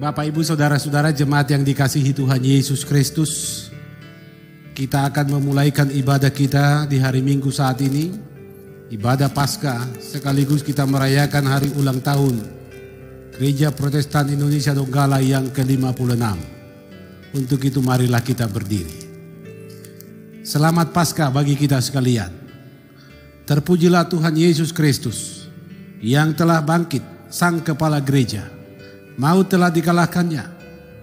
Bapak Ibu Saudara-saudara jemaat yang dikasihi Tuhan Yesus Kristus, kita akan memulaikan ibadah kita di hari Minggu saat ini, ibadah Paskah, sekaligus kita merayakan hari ulang tahun Gereja Protestan Indonesia Donggala yang ke-56. Untuk itu marilah kita berdiri. Selamat Paskah bagi kita sekalian. Terpujilah Tuhan Yesus Kristus yang telah bangkit, Sang Kepala Gereja. Maut telah dikalahkannya,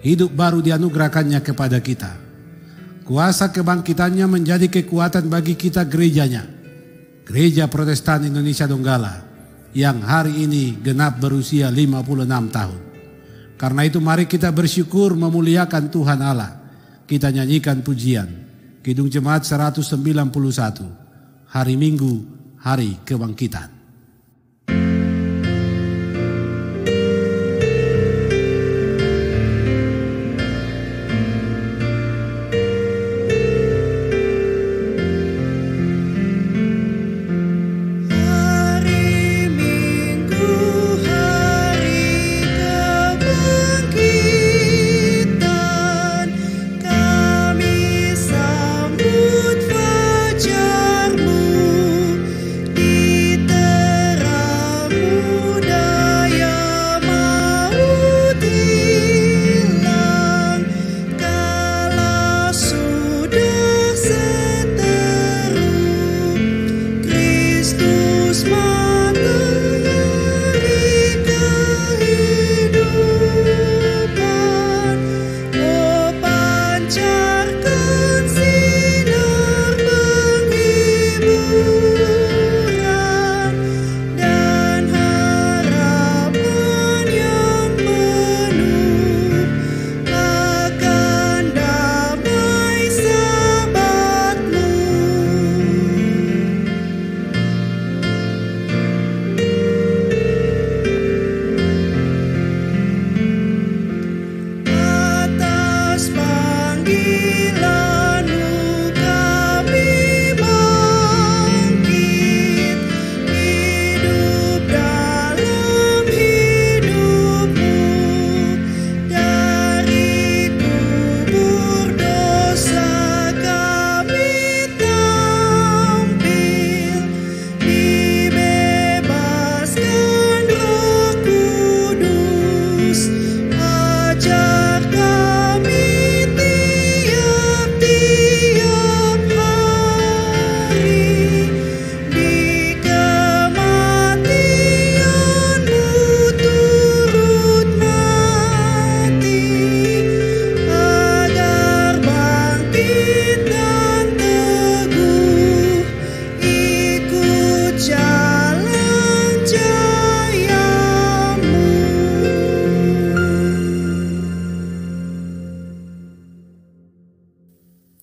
hidup baru dianugerahkannya kepada kita. Kuasa kebangkitannya menjadi kekuatan bagi kita gerejanya, Gereja Protestan Indonesia Donggala, yang hari ini genap berusia 56 tahun. Karena itu mari kita bersyukur memuliakan Tuhan Allah. Kita nyanyikan pujian Kidung Jemaat 191, Hari Minggu, Hari Kebangkitan.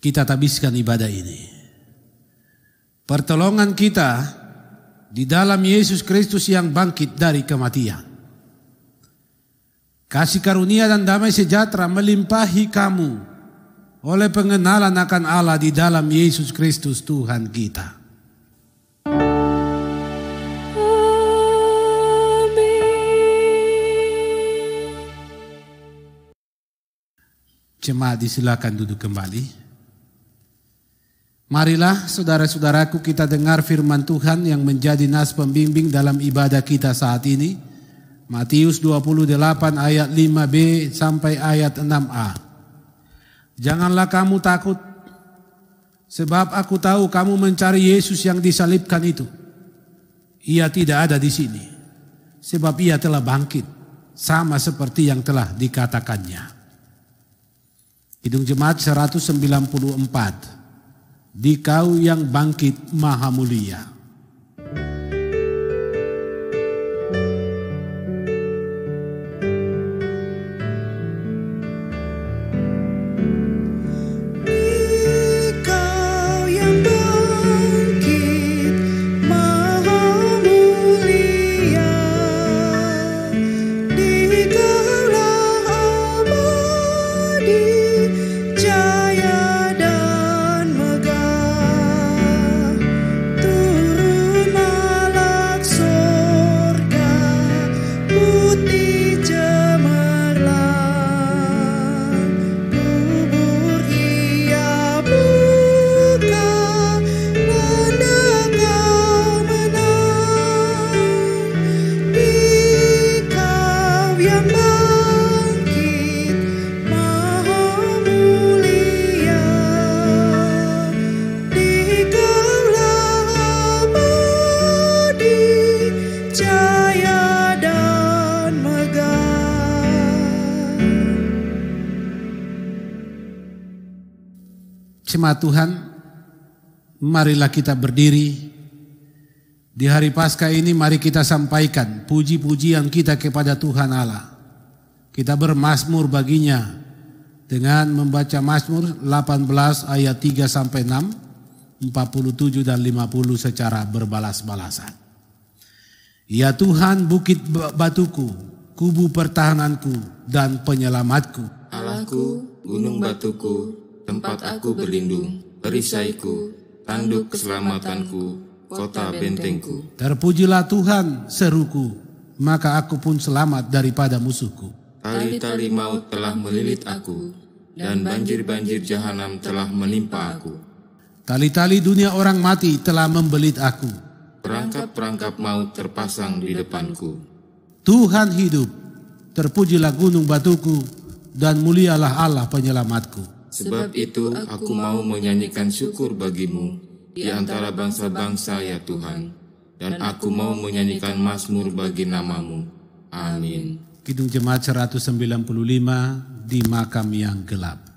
Kita tabiskan ibadah ini. Pertolongan kita di dalam Yesus Kristus yang bangkit dari kematian. Kasih karunia dan damai sejahtera melimpahi kamu oleh pengenalan akan Allah di dalam Yesus Kristus Tuhan kita. Jemaat disilakan duduk kembali. Marilah saudara-saudaraku kita dengar firman Tuhan yang menjadi nas pembimbing dalam ibadah kita saat ini. Matius 28 ayat 5b sampai ayat 6a. Janganlah kamu takut, sebab aku tahu kamu mencari Yesus yang disalibkan itu. Ia tidak ada di sini, sebab ia telah bangkit, sama seperti yang telah dikatakannya. Kidung Jemaat 194. Dikau yang bangkit maha mulia. Jaya dan megah, Jemaat Tuhan, marilah kita berdiri. Di hari Paskah ini mari kita sampaikan puji-pujian kita kepada Tuhan Allah. Kita bermazmur baginya dengan membaca Mazmur 18 ayat 3 sampai 6, 47 dan 50 secara berbalas-balasan. Ya Tuhan, bukit batuku, kubu pertahananku dan penyelamatku. Allahku, gunung batuku, tempat aku berlindung, perisaiku, tanduk keselamatanku, kota bentengku. Terpujilah Tuhan, seruku, maka aku pun selamat daripada musuhku. Tali-tali maut telah melilit aku, dan banjir-banjir jahanam telah menimpa aku. Tali-tali dunia orang mati telah membelit aku. Perangkap-perangkap maut terpasang di depanku. Tuhan hidup, terpujilah gunung batuku, dan mulialah Allah penyelamatku. Sebab itu aku mau menyanyikan syukur bagimu di antara bangsa-bangsa ya Tuhan, dan aku mau menyanyikan mazmur bagi namamu. Amin. Kidung Jemaat 195 di makam yang gelap.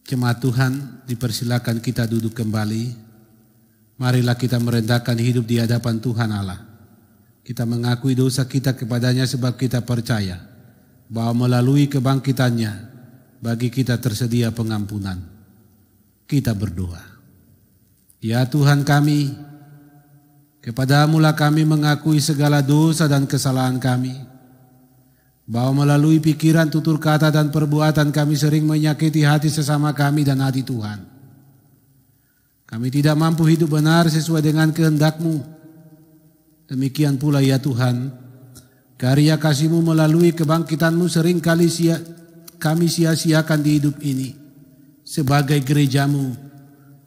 Jemaat Tuhan, dipersilakan kita duduk kembali. Marilah kita merendahkan hidup di hadapan Tuhan Allah. Kita mengakui dosa kita kepadanya sebab kita percaya bahwa melalui kebangkitannya bagi kita tersedia pengampunan. Kita berdoa. Ya Tuhan kami, kepadamu-lah kami mengakui segala dosa dan kesalahan kami. Bahwa melalui pikiran, tutur kata dan perbuatan kami sering menyakiti hati sesama kami dan hati Tuhan. Kami tidak mampu hidup benar sesuai dengan kehendak-Mu. Demikian pula ya Tuhan, karya kasih-Mu melalui kebangkitan-Mu sering kali kami sia-siakan di hidup ini. Sebagai gereja-Mu,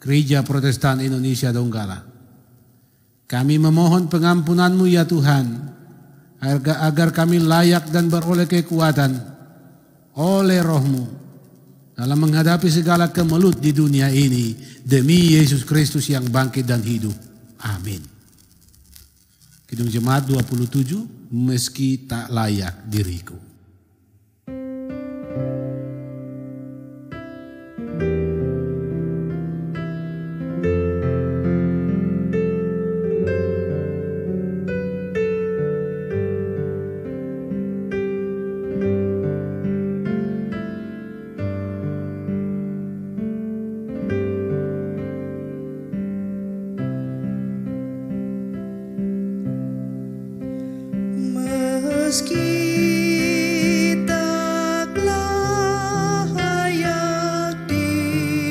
Gereja Protestan Indonesia Donggala. Kami memohon pengampunan-Mu ya Tuhan, agar kami layak dan beroleh kekuatan oleh Roh-Mu dalam menghadapi segala kemelut di dunia ini demi Yesus Kristus yang bangkit dan hidup. Amin. Kidung Jemaat 27, meski tak layak diriku. Meski tak layak diriku,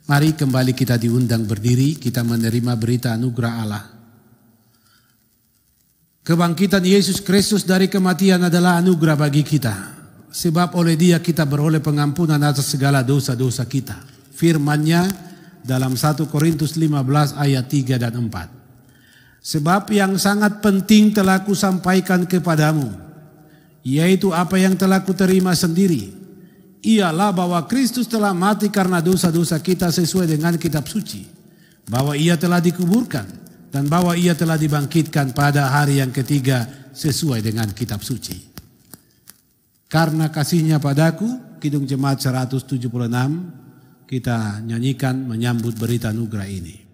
Mari kembali kita diundang berdiri, kita menerima berita anugerah Allah. Kebangkitan Yesus Kristus dari kematian adalah anugerah bagi kita. Sebab oleh Dia kita beroleh pengampunan atas segala dosa-dosa kita. Firman-Nya dalam 1 Korintus 15 ayat 3 dan 4. Sebab yang sangat penting telah kusampaikan kepadamu, yaitu apa yang telah kuterima sendiri. Ialah bahwa Kristus telah mati karena dosa-dosa kita sesuai dengan kitab suci, bahwa Ia telah dikuburkan, dan bahwa Ia telah dibangkitkan pada hari yang ketiga sesuai dengan kitab suci. Karena kasih-Nya padaku, Kidung Jemaat 176, kita nyanyikan menyambut berita anugerah ini.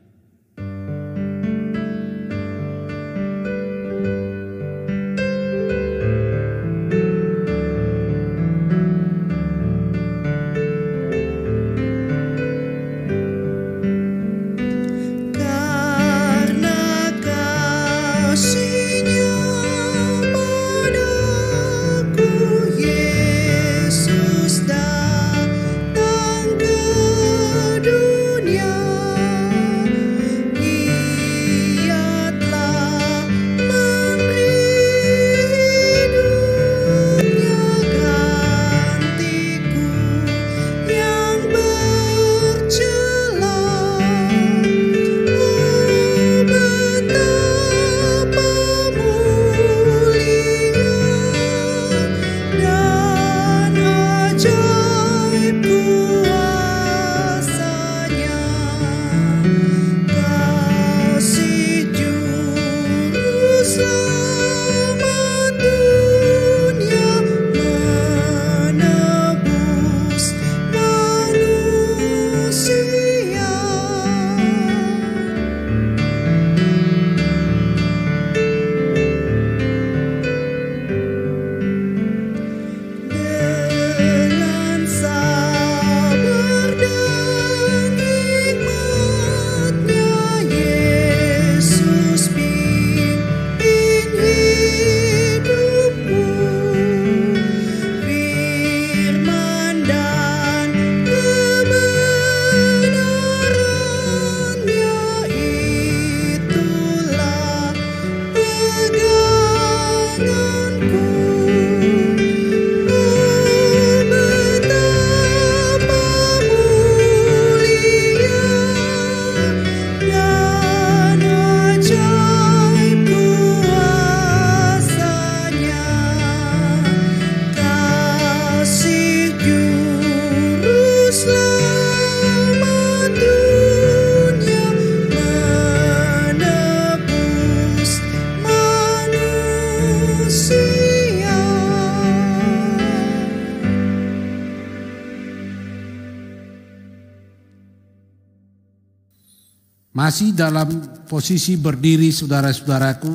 Masih dalam posisi berdiri saudara-saudaraku,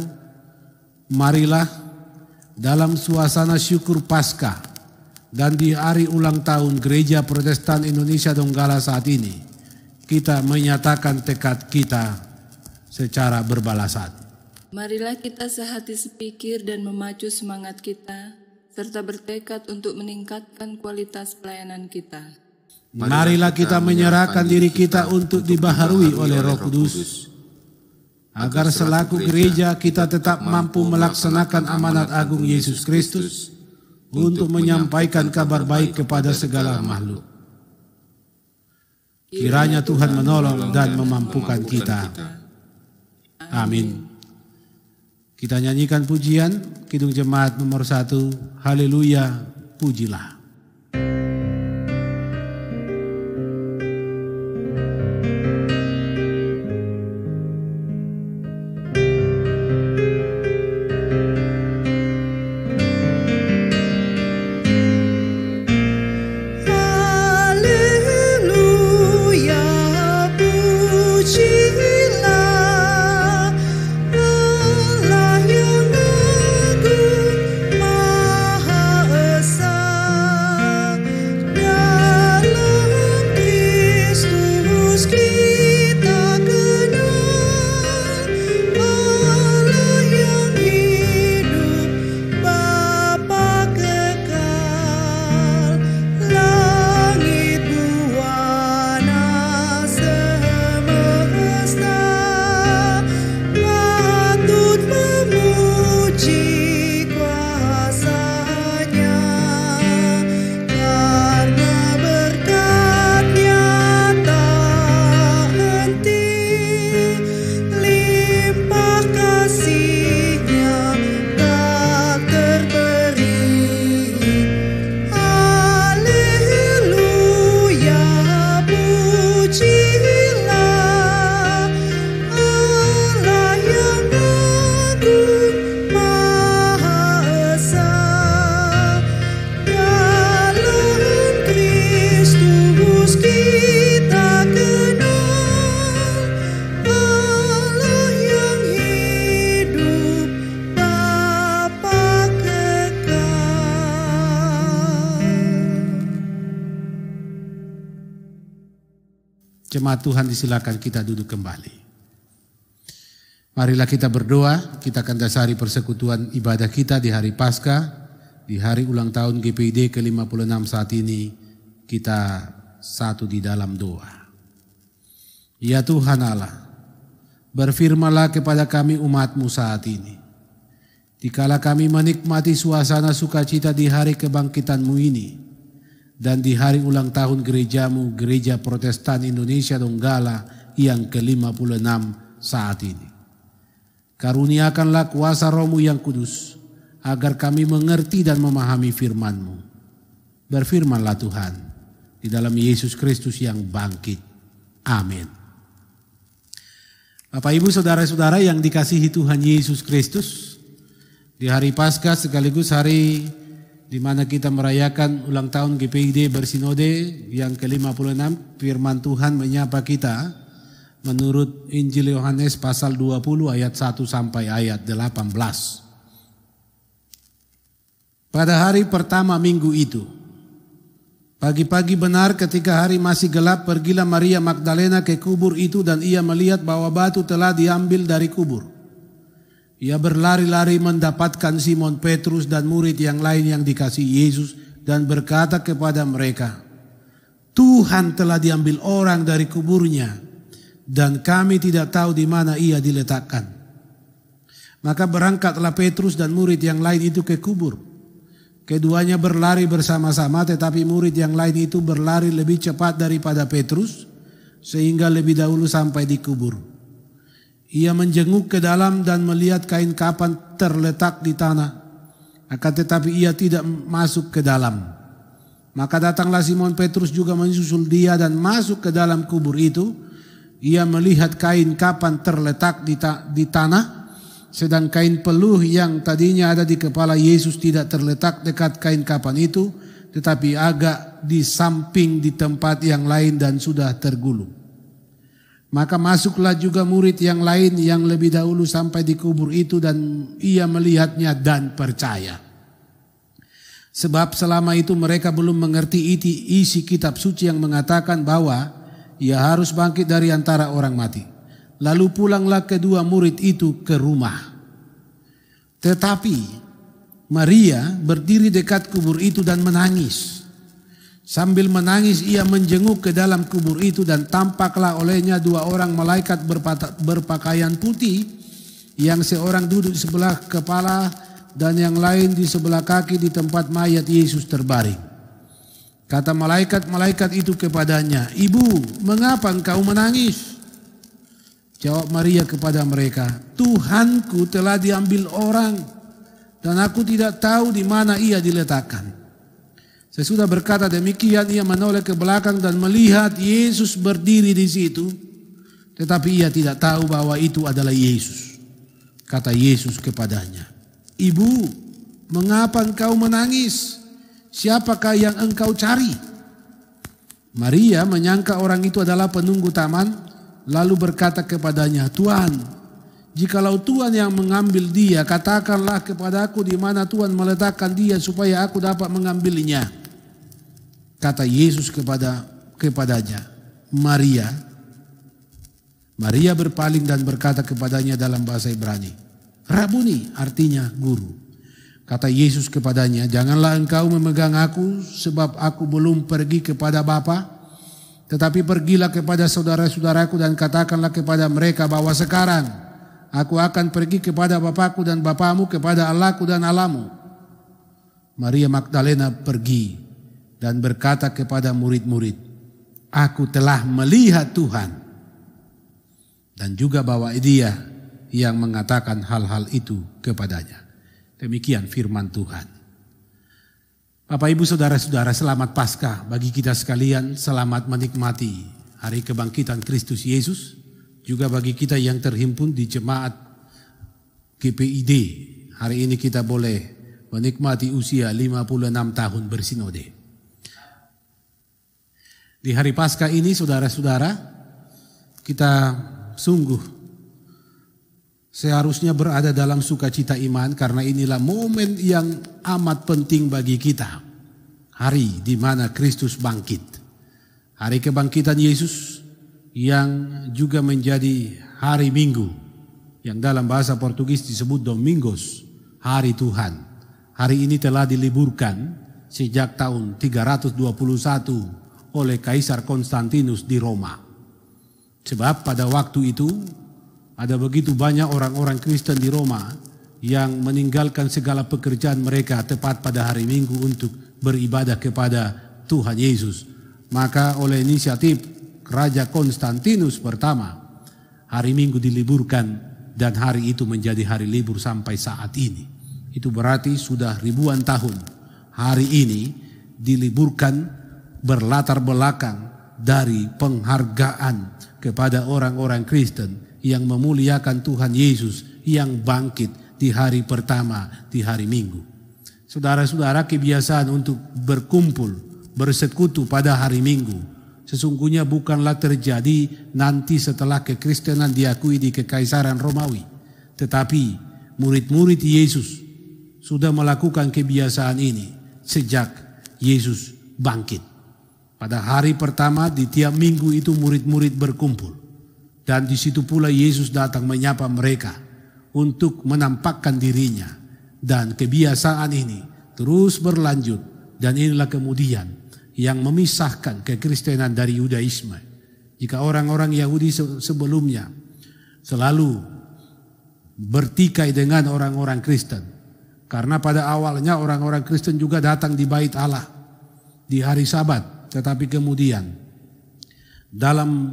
marilah dalam suasana syukur Paskah dan di hari ulang tahun Gereja Protestan Indonesia Donggala saat ini, kita menyatakan tekad kita secara berbalasan. Marilah kita sehati sepikir dan memacu semangat kita, serta bertekad untuk meningkatkan kualitas pelayanan kita. Marilah kita menyerahkan diri kita untuk dibaharui oleh Roh Kudus, agar selaku gereja kita tetap mampu melaksanakan amanat agung Yesus Kristus untuk menyampaikan kabar baik kepada segala makhluk. Kiranya Tuhan menolong dan memampukan kita. Amin. Kita nyanyikan pujian Kidung Jemaat nomor 1, Haleluya, pujilah. Jemaat Tuhan, disilakan kita duduk kembali. Marilah kita berdoa, kita akan dasari persekutuan ibadah kita di hari Paskah, di hari ulang tahun GPID ke-56 saat ini, kita satu di dalam doa. Ya Tuhan Allah, berfirmanlah kepada kami umat-Mu saat ini. Dikala kami menikmati suasana sukacita di hari kebangkitan-Mu ini, dan di hari ulang tahun gereja-Mu, Gereja Protestan Indonesia Donggala yang ke-56 saat ini. Karuniakanlah kuasa Roh-Mu yang kudus, agar kami mengerti dan memahami firman-Mu. Berfirmanlah Tuhan, di dalam Yesus Kristus yang bangkit. Amin. Bapak Ibu Saudara-saudara yang dikasihi Tuhan Yesus Kristus, di hari Paskah sekaligus hari di mana kita merayakan ulang tahun GPID Bersinode yang ke-56, firman Tuhan menyapa kita menurut Injil Yohanes pasal 20 ayat 1 sampai ayat 18. Pada hari pertama minggu itu, pagi-pagi benar ketika hari masih gelap, pergilah Maria Magdalena ke kubur itu dan ia melihat bahwa batu telah diambil dari kubur. Ia berlari-lari mendapatkan Simon Petrus dan murid yang lain yang dikasihi Yesus dan berkata kepada mereka, "Tuhan telah diambil orang dari kuburnya dan kami tidak tahu di mana ia diletakkan." Maka berangkatlah Petrus dan murid yang lain itu ke kubur. Keduanya berlari bersama-sama, tetapi murid yang lain itu berlari lebih cepat daripada Petrus sehingga lebih dahulu sampai di kubur. Ia menjenguk ke dalam dan melihat kain kapan terletak di tanah, akan tetapi ia tidak masuk ke dalam. Maka datanglah Simon Petrus juga menyusul dia dan masuk ke dalam kubur itu. Ia melihat kain kapan terletak di tanah, sedang kain peluh yang tadinya ada di kepala Yesus tidak terletak dekat kain kapan itu, tetapi agak di samping di tempat yang lain dan sudah tergulung. Maka masuklah juga murid yang lain yang lebih dahulu sampai di kubur itu dan ia melihatnya dan percaya. Sebab selama itu mereka belum mengerti isi kitab suci yang mengatakan bahwa ia harus bangkit dari antara orang mati. Lalu pulanglah kedua murid itu ke rumah. Tetapi Maria berdiri dekat kubur itu dan menangis. Sambil menangis ia menjenguk ke dalam kubur itu dan tampaklah olehnya dua orang malaikat berpakaian putih, yang seorang duduk di sebelah kepala dan yang lain di sebelah kaki di tempat mayat Yesus terbaring. Kata malaikat-malaikat itu kepadanya, "Ibu, mengapa engkau menangis?" Jawab Maria kepada mereka, "Tuhanku telah diambil orang dan aku tidak tahu di mana ia diletakkan." Sesudah berkata demikian, ia menoleh ke belakang dan melihat Yesus berdiri di situ, tetapi ia tidak tahu bahwa itu adalah Yesus. Kata Yesus kepadanya, "Ibu, mengapa engkau menangis? Siapakah yang engkau cari?" Maria menyangka orang itu adalah penunggu taman, lalu berkata kepadanya, "Tuhan, jikalau Tuhan yang mengambil dia, katakanlah kepadaku di mana Tuhan meletakkan dia supaya aku dapat mengambilnya." Kata Yesus kepadanya, "Maria." Maria berpaling dan berkata kepadanya dalam bahasa Ibrani, "Rabuni," artinya guru. Kata Yesus kepadanya, "Janganlah engkau memegang aku, sebab aku belum pergi kepada Bapa. Tetapi pergilah kepada saudara-saudaraku dan katakanlah kepada mereka bahwa sekarang aku akan pergi kepada Bapakku dan Bapamu, kepada Allahku dan Allahmu." Maria Magdalena pergi dan berkata kepada murid-murid, "Aku telah melihat Tuhan." Dan juga bahwa dia yang mengatakan hal-hal itu kepadanya. Demikian firman Tuhan. Bapak Ibu Saudara-saudara, selamat Paskah bagi kita sekalian, selamat menikmati hari kebangkitan Kristus Yesus. Juga bagi kita yang terhimpun di jemaat GPID, hari ini kita boleh menikmati usia 56 tahun bersinode. Di hari Paskah ini saudara-saudara, kita sungguh seharusnya berada dalam sukacita iman, karena inilah momen yang amat penting bagi kita. Hari di mana Kristus bangkit. Hari kebangkitan Yesus yang juga menjadi hari Minggu, yang dalam bahasa Portugis disebut Domingos, hari Tuhan. Hari ini telah diliburkan sejak tahun 321 oleh Kaisar Konstantinus di Roma. Sebab pada waktu itu ada begitu banyak orang-orang Kristen di Roma yang meninggalkan segala pekerjaan mereka tepat pada hari Minggu untuk beribadah kepada Tuhan Yesus. Maka oleh inisiatif Raja Konstantinus pertama, hari Minggu diliburkan dan hari itu menjadi hari libur sampai saat ini. Itu berarti sudah ribuan tahun hari ini diliburkan, berlatar belakang dari penghargaan kepada orang-orang Kristen yang memuliakan Tuhan Yesus yang bangkit di hari pertama, di hari Minggu. Saudara-saudara, kebiasaan untuk berkumpul, bersekutu pada hari Minggu sesungguhnya bukanlah terjadi nanti setelah kekristenan diakui di Kekaisaran Romawi. Tetapi murid-murid Yesus sudah melakukan kebiasaan ini sejak Yesus bangkit. Pada hari pertama di tiap minggu itu murid-murid berkumpul. Dan di situ pula Yesus datang menyapa mereka untuk menampakkan dirinya. Dan kebiasaan ini terus berlanjut. Dan inilah kemudian yang memisahkan kekristenan dari Yudaisme. Jika orang-orang Yahudi sebelumnya selalu bertikai dengan orang-orang Kristen. Karena pada awalnya orang-orang Kristen juga datang di bait Allah di hari Sabat. Tetapi kemudian dalam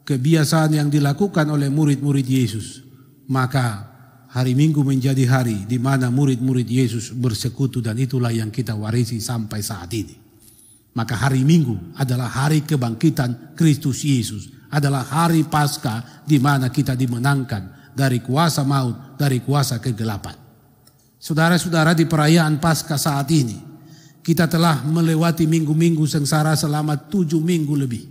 kebiasaan yang dilakukan oleh murid-murid Yesus, maka hari Minggu menjadi hari di mana murid-murid Yesus bersekutu, dan itulah yang kita warisi sampai saat ini. Maka hari Minggu adalah hari kebangkitan Kristus Yesus, adalah hari Paskah di mana kita dimenangkan dari kuasa maut, dari kuasa kegelapan. Saudara-saudara, di perayaan Paskah saat ini kita telah melewati minggu-minggu sengsara selama 7 minggu lebih.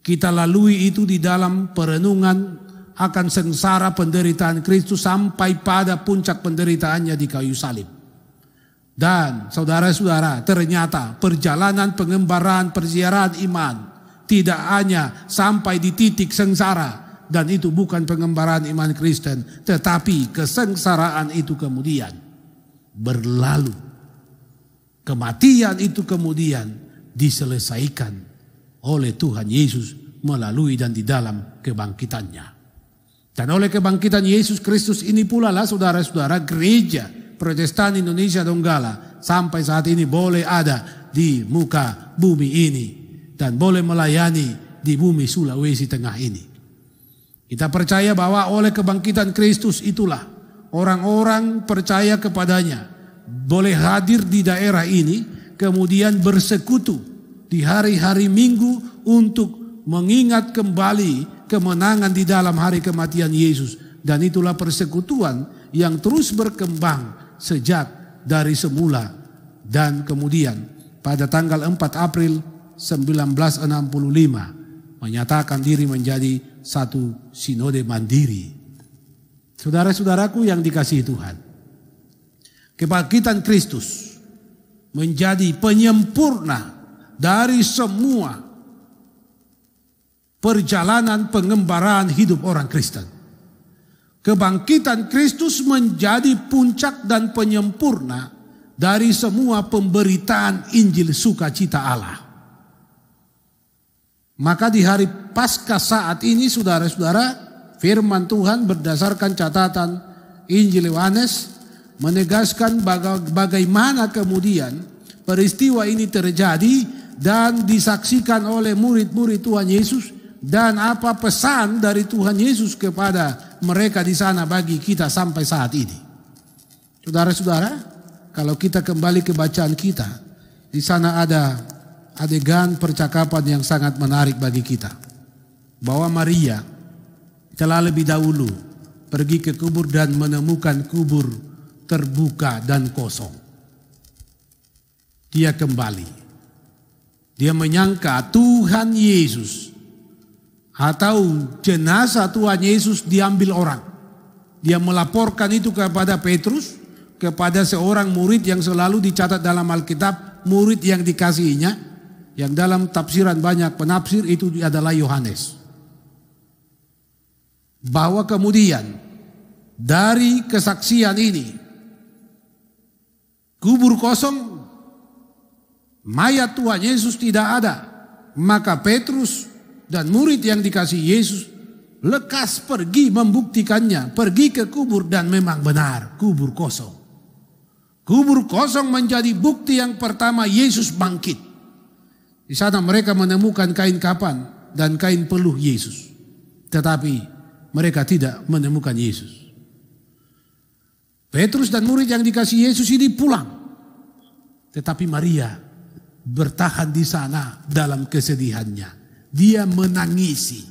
Kita lalui itu di dalam perenungan akan sengsara penderitaan Kristus sampai pada puncak penderitaannya di kayu salib. Dan saudara-saudara, ternyata perjalanan pengembaraan perziarahan iman tidak hanya sampai di titik sengsara, dan itu bukan pengembaraan iman Kristen, tetapi kesengsaraan itu kemudian berlalu. Kematian itu kemudian diselesaikan oleh Tuhan Yesus melalui dan di dalam kebangkitannya. Dan oleh kebangkitan Yesus Kristus ini pula lah saudara-saudara, gereja Protestan Indonesia Donggala sampai saat ini boleh ada di muka bumi ini dan boleh melayani di bumi Sulawesi Tengah ini. Kita percaya bahwa oleh kebangkitan Kristus itulah orang-orang percaya kepadanya boleh hadir di daerah ini, kemudian bersekutu di hari-hari Minggu untuk mengingat kembali kemenangan di dalam hari kematian Yesus. Dan itulah persekutuan yang terus berkembang sejak dari semula. Dan kemudian pada tanggal 4 April 1965 menyatakan diri menjadi satu sinode mandiri. Saudara-saudaraku yang dikasihi Tuhan, kebangkitan Kristus menjadi penyempurna dari semua perjalanan pengembaraan hidup orang Kristen. Kebangkitan Kristus menjadi puncak dan penyempurna dari semua pemberitaan Injil sukacita Allah. Maka di hari Paskah saat ini saudara-saudara, firman Tuhan berdasarkan catatan Injil Yohanes menegaskan bagaimana kemudian peristiwa ini terjadi dan disaksikan oleh murid-murid Tuhan Yesus, dan apa pesan dari Tuhan Yesus kepada mereka di sana bagi kita sampai saat ini. Saudara-saudara, kalau kita kembali ke bacaan kita, di sana ada adegan percakapan yang sangat menarik bagi kita. Bahwa Maria telah lebih dahulu pergi ke kubur dan menemukan kubur terbuka dan kosong. Dia kembali. Dia menyangka Tuhan Yesus atau jenazah Tuhan Yesus diambil orang. Dia melaporkan itu kepada Petrus, kepada seorang murid yang selalu dicatat dalam Alkitab, murid yang dikasihinya. yang dalam tafsiran banyak penafsir itu adalah Yohanes. Bahwa kemudian dari kesaksian ini, kubur kosong, mayat Tuhan Yesus tidak ada, maka Petrus dan murid yang dikasih Yesus lekas pergi membuktikannya, pergi ke kubur dan memang benar kubur kosong. Kubur kosong menjadi bukti yang pertama Yesus bangkit. Di sana mereka menemukan kain kapan dan kain peluh Yesus. Tetapi mereka tidak menemukan Yesus. Petrus dan murid yang dikasih Yesus ini pulang. Tetapi Maria bertahan di sana dalam kesedihannya. Dia menangisi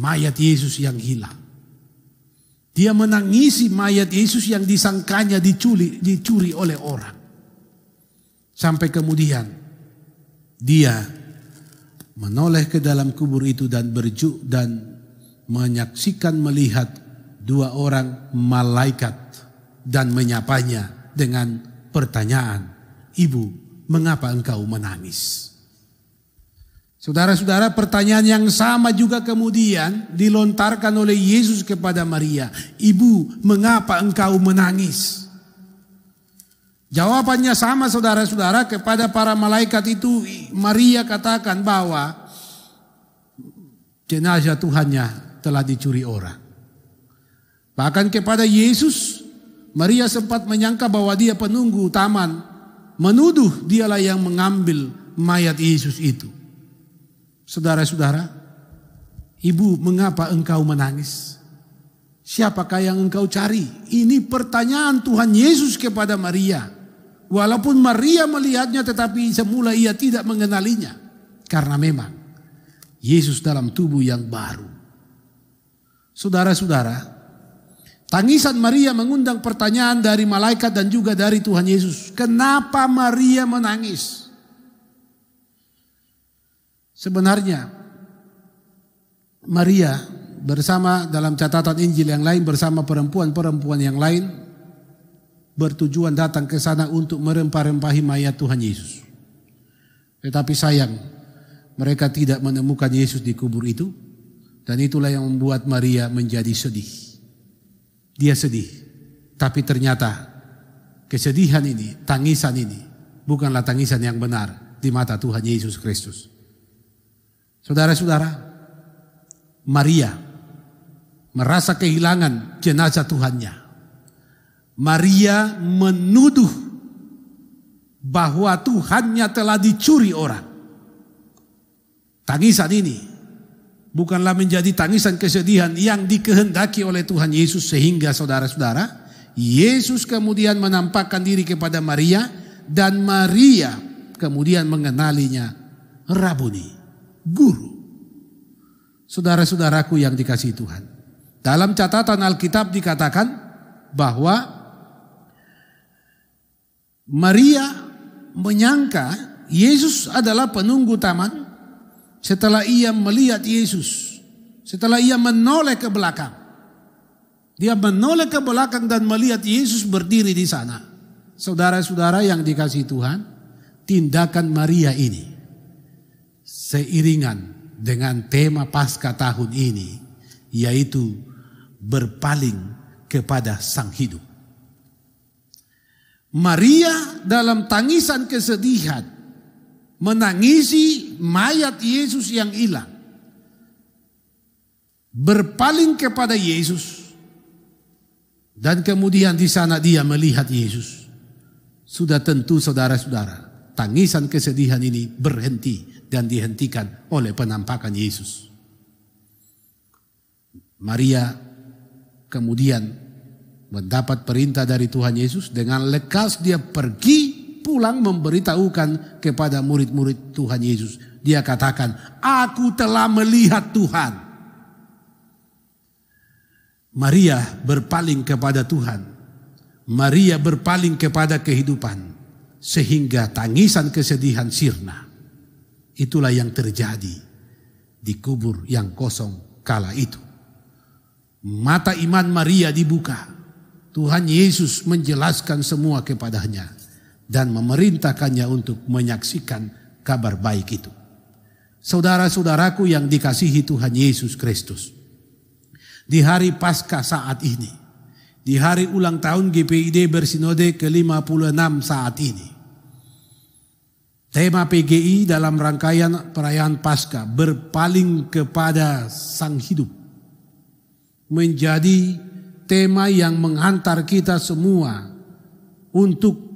mayat Yesus yang hilang. Dia menangisi mayat Yesus yang disangkanya dicuri oleh orang. Sampai kemudian dia menoleh ke dalam kubur itu dan menyaksikan melihat dua orang malaikat dan menyapanya dengan pertanyaan, "Ibu, mengapa engkau menangis?" Saudara-saudara, pertanyaan yang sama juga kemudian dilontarkan oleh Yesus kepada Maria. "Ibu, mengapa engkau menangis?" Jawabannya sama, saudara-saudara, kepada para malaikat itu. Maria katakan bahwa jenazah Tuhannya telah dicuri orang. Bahkan kepada Yesus, Maria sempat menyangka bahwa dia penunggu taman, menuduh dialah yang mengambil mayat Yesus itu. Saudara-saudara, "Ibu, mengapa engkau menangis? Siapakah yang engkau cari?" Ini pertanyaan Tuhan Yesus kepada Maria. Walaupun Maria melihatnya, tetapi semula ia tidak mengenalinya. Karena memang Yesus dalam tubuh yang baru. Saudara-saudara, tangisan Maria mengundang pertanyaan dari malaikat dan juga dari Tuhan Yesus. Kenapa Maria menangis? Sebenarnya Maria bersama dalam catatan Injil yang lain bersama perempuan-perempuan yang lain bertujuan datang ke sana untuk merempah-rempahi mayat Tuhan Yesus. Tetapi sayang, mereka tidak menemukan Yesus di kubur itu, dan itulah yang membuat Maria menjadi sedih. Dia sedih, tapi ternyata kesedihan ini, tangisan ini bukanlah tangisan yang benar di mata Tuhan Yesus Kristus. Saudara-saudara, Maria merasa kehilangan jenazah Tuhannya. Maria menuduh bahwa Tuhannya telah dicuri orang. Tangisan ini bukanlah menjadi tangisan kesedihan yang dikehendaki oleh Tuhan Yesus, sehingga saudara-saudara, Yesus kemudian menampakkan diri kepada Maria dan Maria kemudian mengenalinya, Rabuni, guru. Saudara-saudaraku yang dikasihi Tuhan, dalam catatan Alkitab dikatakan bahwa Maria menyangka Yesus adalah penunggu taman setelah ia melihat Yesus, setelah ia menoleh ke belakang. Dia menoleh ke belakang dan melihat Yesus berdiri di sana. Saudara-saudara yang dikasihi Tuhan, tindakan Maria ini seiringan dengan tema Paskah tahun ini, yaitu berpaling kepada Sang Hidup. Maria dalam tangisan kesedihan menangisi mayat Yesus yang hilang, berpaling kepada Yesus, dan kemudian di sana dia melihat Yesus. Sudah tentu saudara-saudara, tangisan kesedihan ini berhenti dan dihentikan oleh penampakan Yesus. Maria kemudian mendapat perintah dari Tuhan Yesus, dengan lekas dia pergi pulang memberitahukan kepada murid-murid Tuhan Yesus. Dia katakan, "Aku telah melihat Tuhan." Maria berpaling kepada Tuhan. Maria berpaling kepada kehidupan, sehingga tangisan kesedihan sirna. Itulah yang terjadi di kubur yang kosong kala itu. Mata iman Maria dibuka. Tuhan Yesus menjelaskan semua kepadanya dan memerintahkannya untuk menyaksikan kabar baik itu. Saudara-saudaraku yang dikasihi Tuhan Yesus Kristus, di hari Paskah saat ini, di hari ulang tahun GPID Bersinode ke-56 saat ini, tema PGI dalam rangkaian perayaan Paskah berpaling kepada Sang Hidup menjadi tema yang menghantar kita semua untuk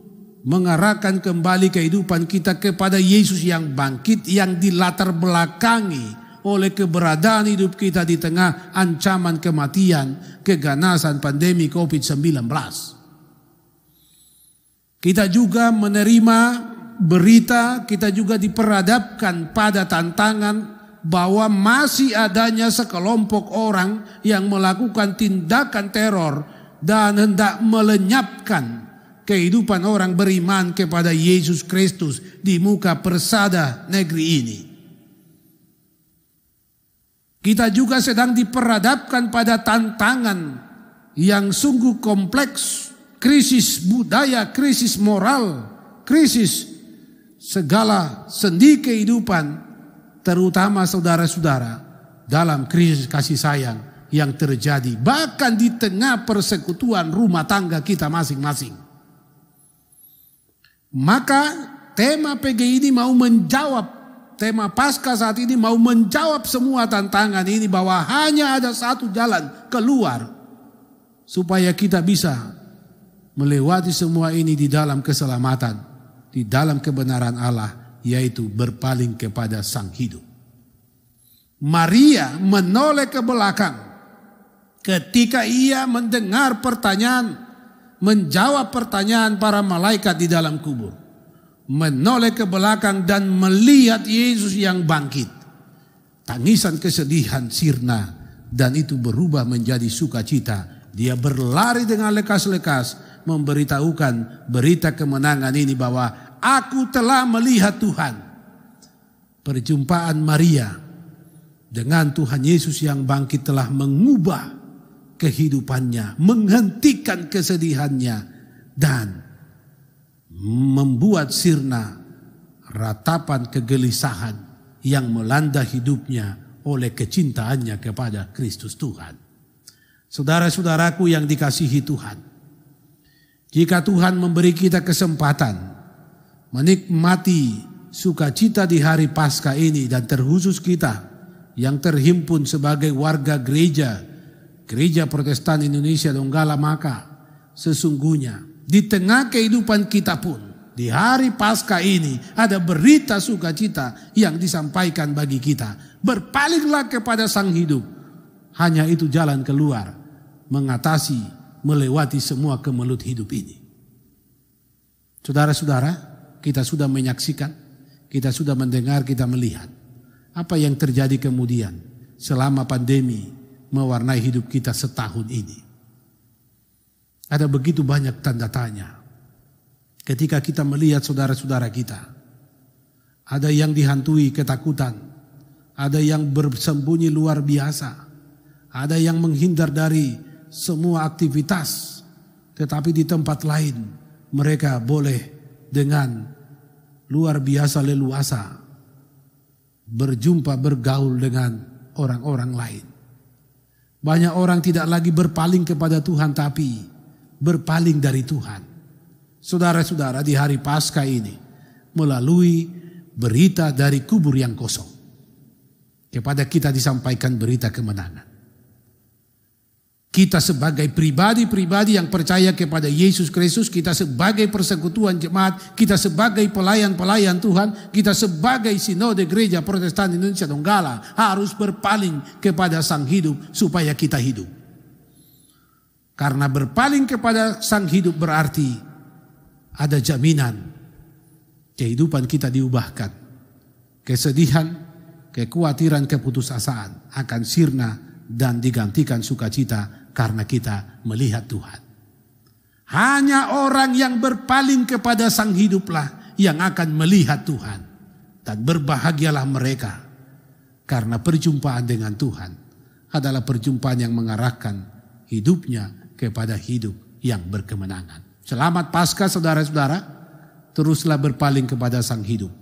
mengarahkan kembali kehidupan kita kepada Yesus yang bangkit, yang dilatar belakangi oleh keberadaan hidup kita di tengah ancaman kematian, keganasan pandemi COVID-19. Kita juga menerima berita, kita juga diperhadapkan pada tantangan bahwa masih adanya sekelompok orang yang melakukan tindakan teror dan hendak melenyapkan kehidupan orang beriman kepada Yesus Kristus di muka persada negeri ini. Kita juga sedang diperhadapkan pada tantangan yang sungguh kompleks, krisis budaya, krisis moral, krisis segala sendi kehidupan, terutama saudara-saudara dalam krisis kasih sayang yang terjadi bahkan di tengah persekutuan rumah tangga kita masing-masing. Maka tema PGI ini mau menjawab, tema Paskah saat ini mau menjawab semua tantangan ini, bahwa hanya ada satu jalan keluar supaya kita bisa melewati semua ini di dalam keselamatan, di dalam kebenaran Allah, yaitu berpaling kepada Sang Hidup. Maria menoleh ke belakang ketika ia mendengar pertanyaan, menjawab pertanyaan para malaikat di dalam kubur. Menoleh ke belakang dan melihat Yesus yang bangkit. Tangisan kesedihan sirna dan itu berubah menjadi sukacita. Dia berlari dengan lekas-lekas memberitahukan berita kemenangan ini, bahwa aku telah melihat Tuhan. Perjumpaan Maria dengan Tuhan Yesus yang bangkit telah mengubah kehidupannya, menghentikan kesedihannya, dan membuat sirna ratapan kegelisahan yang melanda hidupnya oleh kecintaannya kepada Kristus Tuhan. Saudara-saudaraku yang dikasihi Tuhan, jika Tuhan memberi kita kesempatan menikmati sukacita di hari Paskah ini, dan terkhusus kita yang terhimpun sebagai warga Gereja Protestan Indonesia Donggala, maka sesungguhnya di tengah kehidupan kita pun di hari Paskah ini ada berita sukacita yang disampaikan bagi kita. Berpalinglah kepada Sang Hidup. Hanya itu jalan keluar mengatasi, melewati semua kemelut hidup ini. Saudara-saudara, kita sudah menyaksikan, kita sudah mendengar, kita melihat apa yang terjadi kemudian selama pandemi mewarnai hidup kita setahun ini. Ada begitu banyak tanda tanya ketika kita melihat saudara-saudara kita. Ada yang dihantui ketakutan, ada yang bersembunyi luar biasa, ada yang menghindar dari semua aktivitas, tetapi di tempat lain mereka boleh dengan luar biasa leluasa berjumpa, bergaul dengan orang-orang lain. Banyak orang tidak lagi berpaling kepada Tuhan, tapi berpaling dari Tuhan. Saudara-saudara, di hari Paskah ini melalui berita dari kubur yang kosong, kepada kita disampaikan berita kemenangan. Kita sebagai pribadi-pribadi yang percaya kepada Yesus Kristus, kita sebagai persekutuan jemaat, kita sebagai pelayan-pelayan Tuhan, kita sebagai sinode Gereja Protestan Indonesia Donggala harus berpaling kepada Sang Hidup supaya kita hidup. Karena berpaling kepada Sang Hidup berarti ada jaminan kehidupan kita diubahkan. Kesedihan, kekhawatiran, keputusasaan akan sirna dan digantikan sukacita karena kita melihat Tuhan. Hanya orang yang berpaling kepada Sang Hiduplah yang akan melihat Tuhan. Dan berbahagialah mereka, karena perjumpaan dengan Tuhan adalah perjumpaan yang mengarahkan hidupnya kepada hidup yang berkemenangan. Selamat Paskah saudara-saudara. Teruslah berpaling kepada Sang Hidup.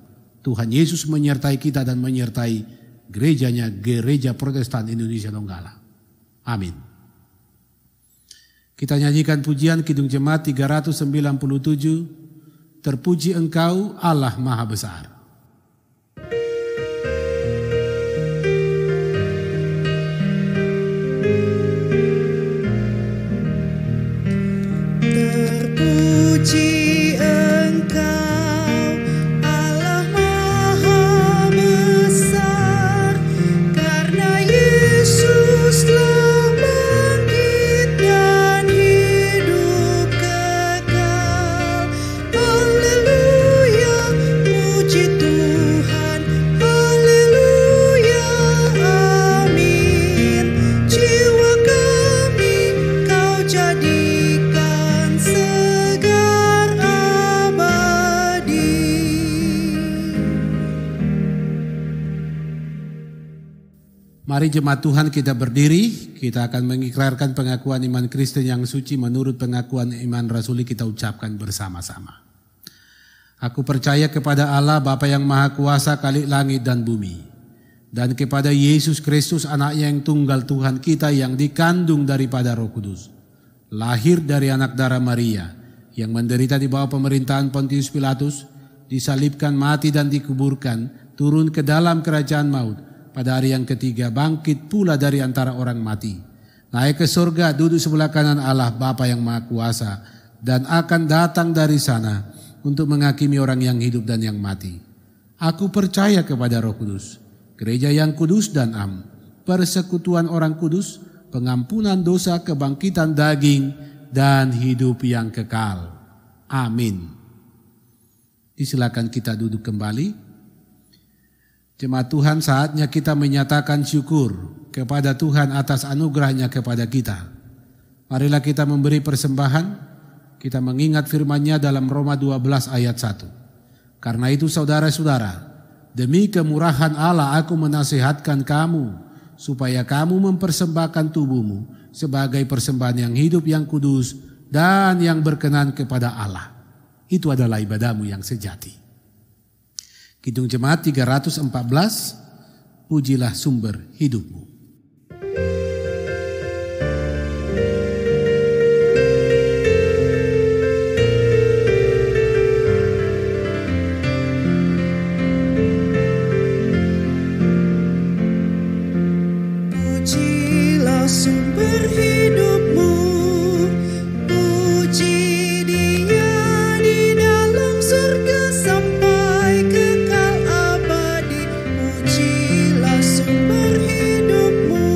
Tuhan Yesus menyertai kita dan menyertai gerejanya, Gereja Protestan Indonesia Donggala. Amin. Kita nyanyikan pujian Kidung Jemaat 397, Terpuji Engkau Allah Maha Besar. Terpuji Engkau Allah Maha Besar, karena Yesus telah bangkit dan hidup kekal. Haleluya, puji Tuhan, haleluya, amin. Jiwa kami Kau jadikan segar abadi. Mari jemaat Tuhan kita berdiri, kita akan mengikrarkan pengakuan iman Kristen yang suci menurut pengakuan iman rasuli kita ucapkan bersama-sama. Aku percaya kepada Allah Bapa yang Maha Kuasa Khalik langit dan bumi, dan kepada Yesus Kristus anaknya yang tunggal Tuhan kita yang dikandung daripada Roh Kudus, lahir dari anak darah Maria, yang menderita di bawah pemerintahan Pontius Pilatus, disalibkan, mati dan dikuburkan, turun ke dalam kerajaan maut, pada hari yang ketiga bangkit pula dari antara orang mati, naik ke surga, duduk sebelah kanan Allah Bapa yang Maha Kuasa, dan akan datang dari sana untuk menghakimi orang yang hidup dan yang mati. Aku percaya kepada Roh Kudus, gereja yang kudus dan am, persekutuan orang kudus, pengampunan dosa, kebangkitan daging, dan hidup yang kekal. Amin. Silakan kita duduk kembali. Jemaat Tuhan, saatnya kita menyatakan syukur kepada Tuhan atas anugerahnya kepada kita. Marilah kita memberi persembahan, kita mengingat firman-Nya dalam Roma 12 ayat 1. Karena itu saudara-saudara, demi kemurahan Allah aku menasihatkan kamu, supaya kamu mempersembahkan tubuhmu sebagai persembahan yang hidup, yang kudus, dan yang berkenan kepada Allah. Itu adalah ibadahmu yang sejati. Kidung Jemaat 314, pujilah sumber hidupmu. Pujilah sumber hidupmu, puji Dia di dalam surga sampai kekal abadi. Pujilah sumber hidupmu,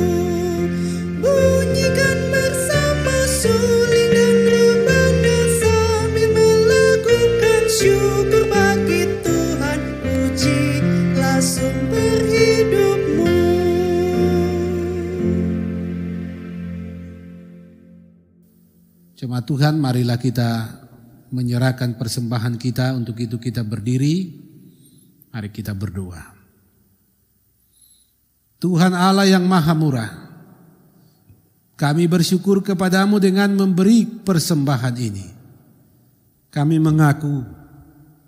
bunyikan bersama suling dan rebana sambil melakukan syukur bagi Tuhan. Pujilah sumber hidupmu. Jemaat Tuhan, marilah kita menyerahkan persembahan kita. Untuk itu kita berdiri, mari kita berdoa. Tuhan Allah yang Maha Murah, kami bersyukur kepadamu dengan memberi persembahan ini. Kami mengaku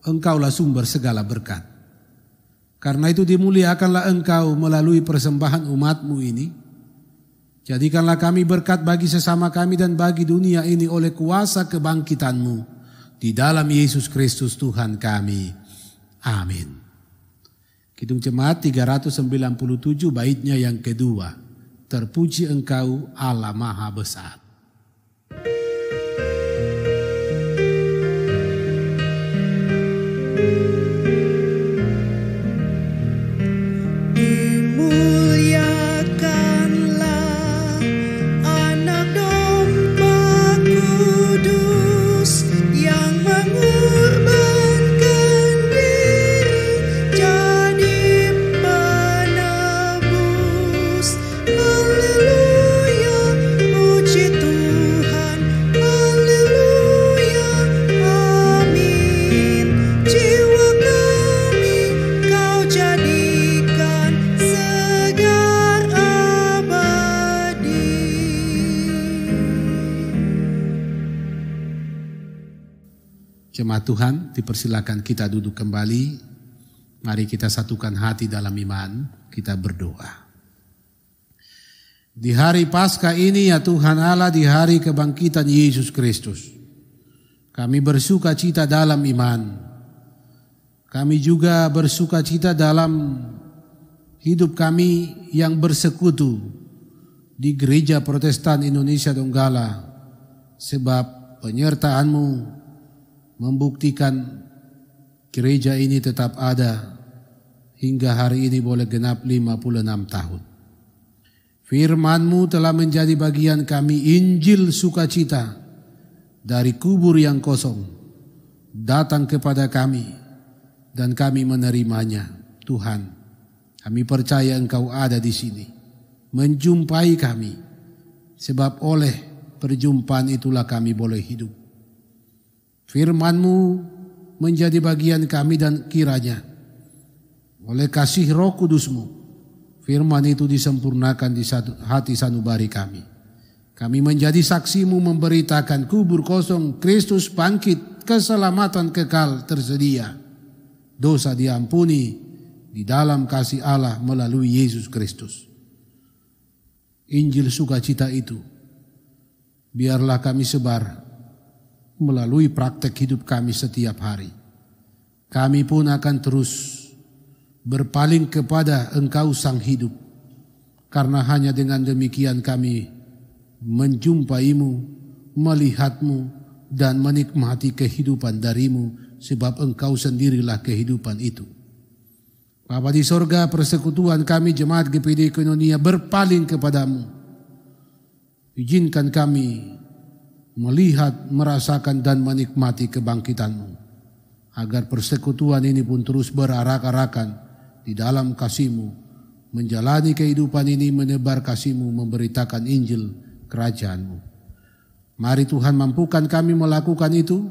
Engkaulah sumber segala berkat. Karena itu dimuliakanlah Engkau melalui persembahan umat-Mu ini. Jadikanlah kami berkat bagi sesama kami dan bagi dunia ini oleh kuasa kebangkitan-Mu di dalam Yesus Kristus Tuhan kami. Amin. Kidung Jemaat 397 baitnya yang kedua. Terpuji Engkau Allah Maha Besar. Jemaat Tuhan, dipersilakan kita duduk kembali. Mari kita satukan hati dalam iman, kita berdoa. Di hari Paskah ini ya Tuhan Allah, di hari kebangkitan Yesus Kristus, kami bersuka cita dalam iman. Kami juga bersuka cita dalam hidup kami yang bersekutu di Gereja Protestan Indonesia Donggala, sebab penyertaan-Mu membuktikan gereja ini tetap ada hingga hari ini boleh genap 56 tahun. Firman-Mu telah menjadi bagian kami, Injil sukacita dari kubur yang kosong datang kepada kami dan kami menerimanya. Tuhan, kami percaya Engkau ada di sini, menjumpai kami, sebab oleh perjumpaan itulah kami boleh hidup. Firman-Mu menjadi bagian kami dan kiranya oleh kasih Roh Kudus-Mu, firman itu disempurnakan di hati sanubari kami. Kami menjadi saksi-Mu memberitakan kubur kosong, Kristus bangkit, keselamatan kekal tersedia, dosa diampuni di dalam kasih Allah melalui Yesus Kristus. Injil sukacita itu biarlah kami sebar melalui praktek hidup kami setiap hari. Kami pun akan terus berpaling kepada Engkau Sang Hidup, karena hanya dengan demikian kami menjumpai-Mu, melihat-Mu, dan menikmati kehidupan dari-Mu, sebab Engkau sendirilah kehidupan itu. Bapa di sorga, persekutuan kami Jemaat GPD Koinonia berpaling kepadamu. Izinkan kami melihat, merasakan, dan menikmati kebangkitan-Mu, agar persekutuan ini pun terus berarak-arakan di dalam kasih-Mu, menjalani kehidupan ini menebar kasih-Mu, memberitakan Injil kerajaan-Mu. Mari Tuhan mampukan kami melakukan itu,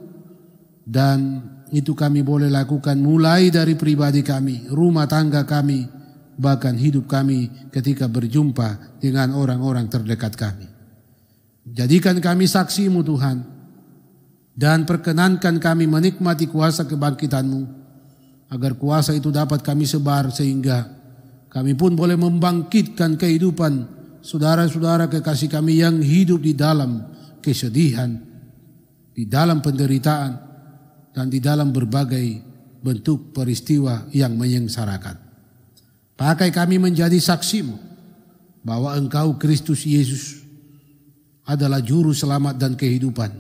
dan itu kami boleh lakukan mulai dari pribadi kami, rumah tangga kami, bahkan hidup kami ketika berjumpa dengan orang-orang terdekat kami. Jadikan kami saksi-Mu Tuhan, dan perkenankan kami menikmati kuasa kebangkitan-Mu, agar kuasa itu dapat kami sebar sehingga kami pun boleh membangkitkan kehidupan saudara-saudara kekasih kami yang hidup di dalam kesedihan, di dalam penderitaan, dan di dalam berbagai bentuk peristiwa yang menyengsarakan. Pakai kami menjadi saksi-Mu bahwa Engkau Kristus Yesus adalah juru selamat dan kehidupan.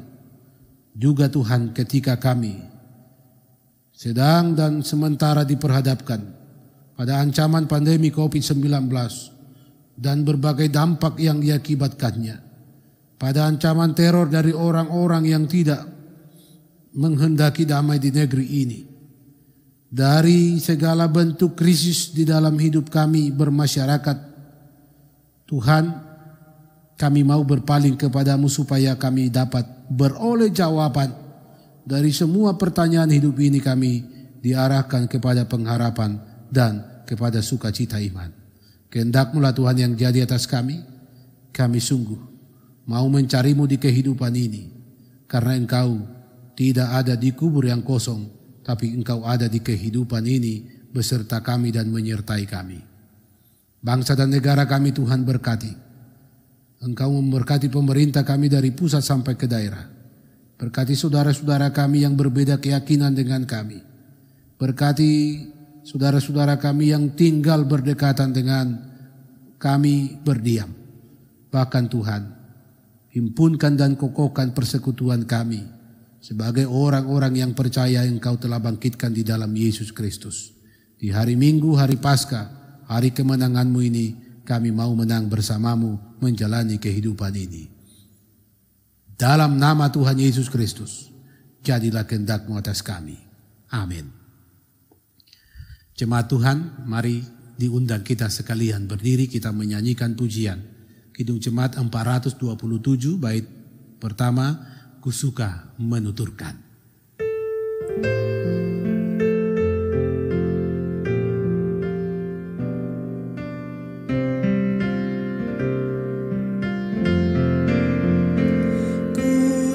Juga Tuhan, ketika kami sedang dan sementara diperhadapkan pada ancaman pandemi COVID-19 dan berbagai dampak yang diakibatkannya, pada ancaman teror dari orang-orang yang tidak menghendaki damai di negeri ini, dari segala bentuk krisis di dalam hidup kami bermasyarakat, Tuhan, kami mau berpaling kepadamu supaya kami dapat beroleh jawaban dari semua pertanyaan hidup ini. Kami diarahkan kepada pengharapan dan kepada sukacita iman. Kehendak-Mu Tuhan yang jadi atas kami. Kami sungguh mau mencari-Mu di kehidupan ini, karena Engkau tidak ada di kubur yang kosong, tapi Engkau ada di kehidupan ini beserta kami dan menyertai kami. Bangsa dan negara kami Tuhan berkati. Engkau memberkati pemerintah kami dari pusat sampai ke daerah. Berkati saudara-saudara kami yang berbeda keyakinan dengan kami. Berkati saudara-saudara kami yang tinggal berdekatan dengan kami berdiam. Bahkan Tuhan, himpunkan dan kokohkan persekutuan kami sebagai orang-orang yang percaya Engkau telah bangkitkan di dalam Yesus Kristus. Di hari Minggu, hari Paskah, hari kemenangan-Mu ini, kami mau menang bersama-Mu menjalani kehidupan ini. Dalam nama Tuhan Yesus Kristus, jadilah kehendak-Mu atas kami. Amin. Jemaat Tuhan, mari diundang kita sekalian berdiri, kita menyanyikan pujian. Kidung Jemaat 427, bait pertama, Ku suka menuturkan.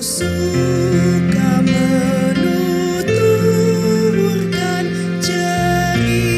Suka menuturkan cerita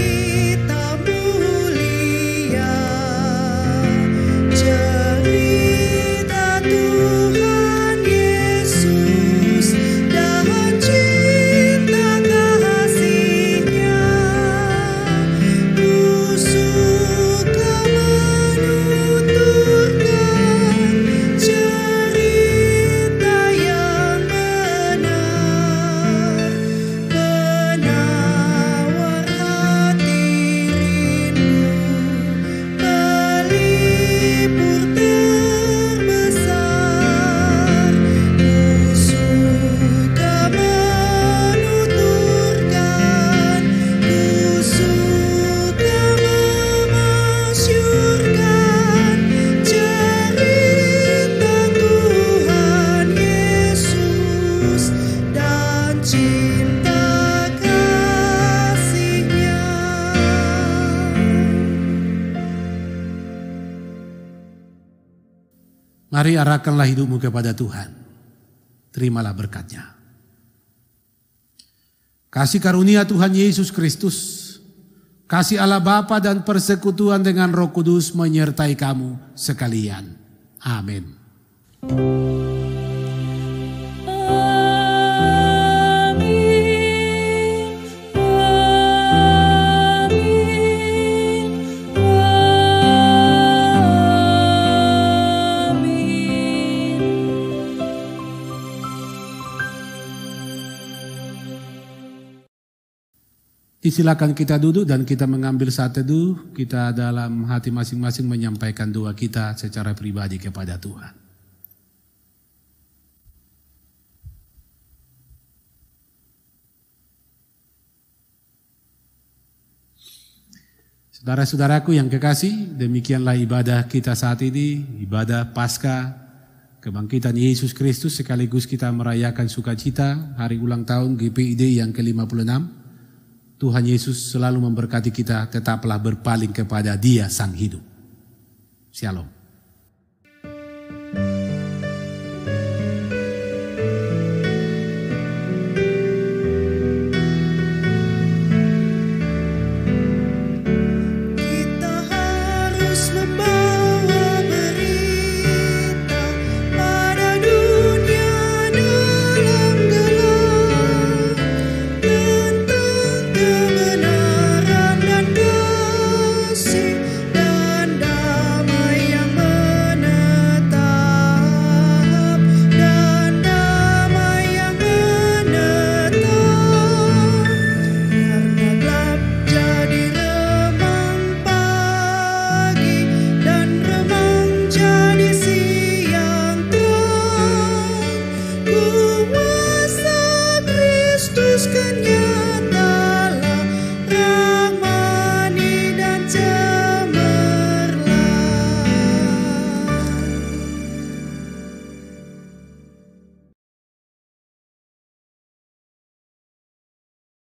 Mari arahkanlah hidupmu kepada Tuhan. Terimalah berkat-Nya. Kasih karunia Tuhan Yesus Kristus, kasih Allah Bapa dan persekutuan dengan Roh Kudus menyertai kamu sekalian. Amin. Silakan kita duduk dan kita mengambil saat teduh. Kita dalam hati masing-masing menyampaikan doa kita secara pribadi kepada Tuhan. Saudara-saudaraku yang kekasih, demikianlah ibadah kita saat ini, ibadah Paskah, kebangkitan Yesus Kristus, sekaligus kita merayakan sukacita hari ulang tahun GPID yang ke-56. Tuhan Yesus selalu memberkati kita, tetaplah berpaling kepada Dia Sang Hidup. Shalom.